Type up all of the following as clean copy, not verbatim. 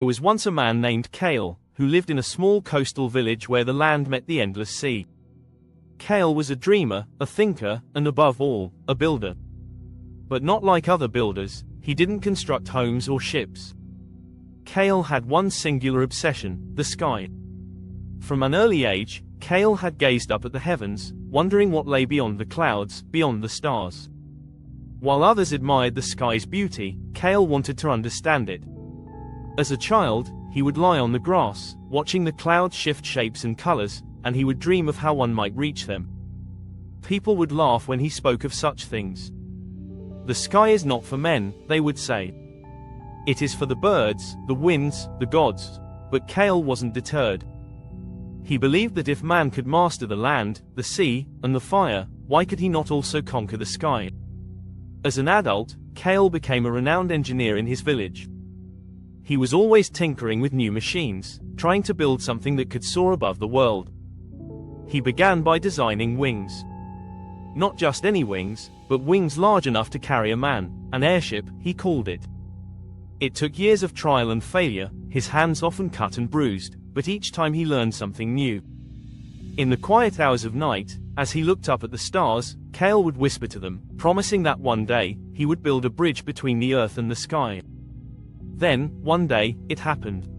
There was once a man named Kale, who lived in a small coastal village where the land met the endless sea. Kale was a dreamer, a thinker, and above all, a builder. But not like other builders, he didn't construct homes or ships. Kale had one singular obsession: the sky. From an early age, Kale had gazed up at the heavens, wondering what lay beyond the clouds, beyond the stars. While others admired the sky's beauty, Kale wanted to understand it. As a child, he would lie on the grass, watching the clouds shift shapes and colors, and he would dream of how one might reach them. People would laugh when he spoke of such things. The sky is not for men, they would say. It is for the birds, the winds, the gods. But Kale wasn't deterred. He believed that if man could master the land, the sea, and the fire, why could he not also conquer the sky? As an adult, Kale became a renowned engineer in his village. He was always tinkering with new machines, trying to build something that could soar above the world. He began by designing wings. Not just any wings, but wings large enough to carry a man, an airship, he called it. It took years of trial and failure, his hands often cut and bruised, but each time he learned something new. In the quiet hours of night, as he looked up at the stars, Kale would whisper to them, promising that one day, he would build a bridge between the earth and the sky. Then, one day, it happened.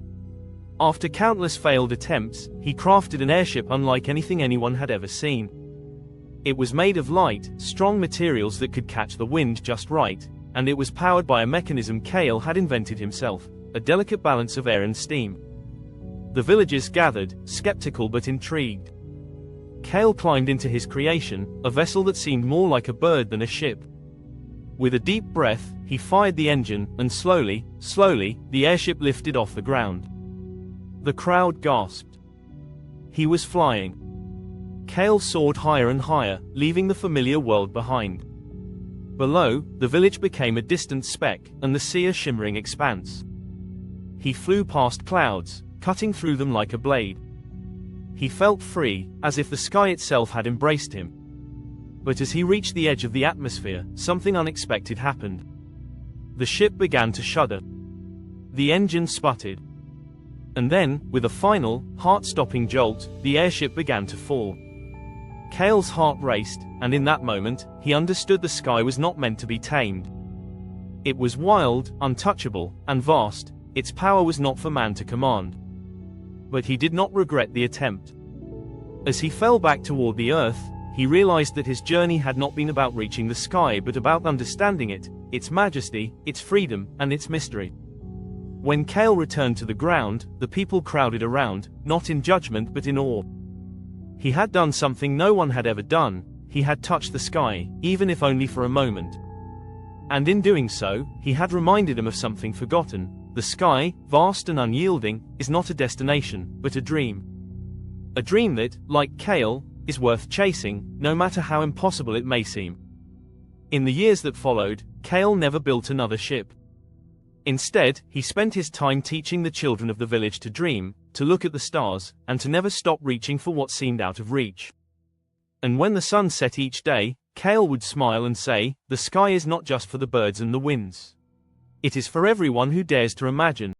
After countless failed attempts, he crafted an airship unlike anything anyone had ever seen. It was made of light, strong materials that could catch the wind just right, and it was powered by a mechanism Kale had invented himself, a delicate balance of air and steam. The villagers gathered, skeptical but intrigued. Kale climbed into his creation, a vessel that seemed more like a bird than a ship. With a deep breath, he fired the engine, and slowly, the airship lifted off the ground. The crowd gasped. He was flying. Kale soared higher and higher, leaving the familiar world behind. Below, the village became a distant speck, and the sea a shimmering expanse. He flew past clouds, cutting through them like a blade. He felt free, as if the sky itself had embraced him. But as he reached the edge of the atmosphere, something unexpected happened. The ship began to shudder. The engine sputtered. And then, with a final, heart-stopping jolt, the airship began to fall. Kale's heart raced, and in that moment, he understood the sky was not meant to be tamed. It was wild, untouchable, and vast. Its power was not for man to command. But he did not regret the attempt. As he fell back toward the earth, he realized that his journey had not been about reaching the sky but about understanding it, its majesty, its freedom, and its mystery. When Kale returned to the ground, the people crowded around, not in judgment but in awe. He had done something no one had ever done. He had touched the sky, even if only for a moment. And in doing so, he had reminded them of something forgotten. The sky, vast and unyielding, is not a destination, but a dream. A dream that, like Kale, is worth chasing, no matter how impossible it may seem. In the years that followed, Kale never built another ship. Instead, he spent his time teaching the children of the village to dream, to look at the stars, and to never stop reaching for what seemed out of reach. And when the sun set each day, Kale would smile and say, "The sky is not just for the birds and the winds. It is for everyone who dares to imagine."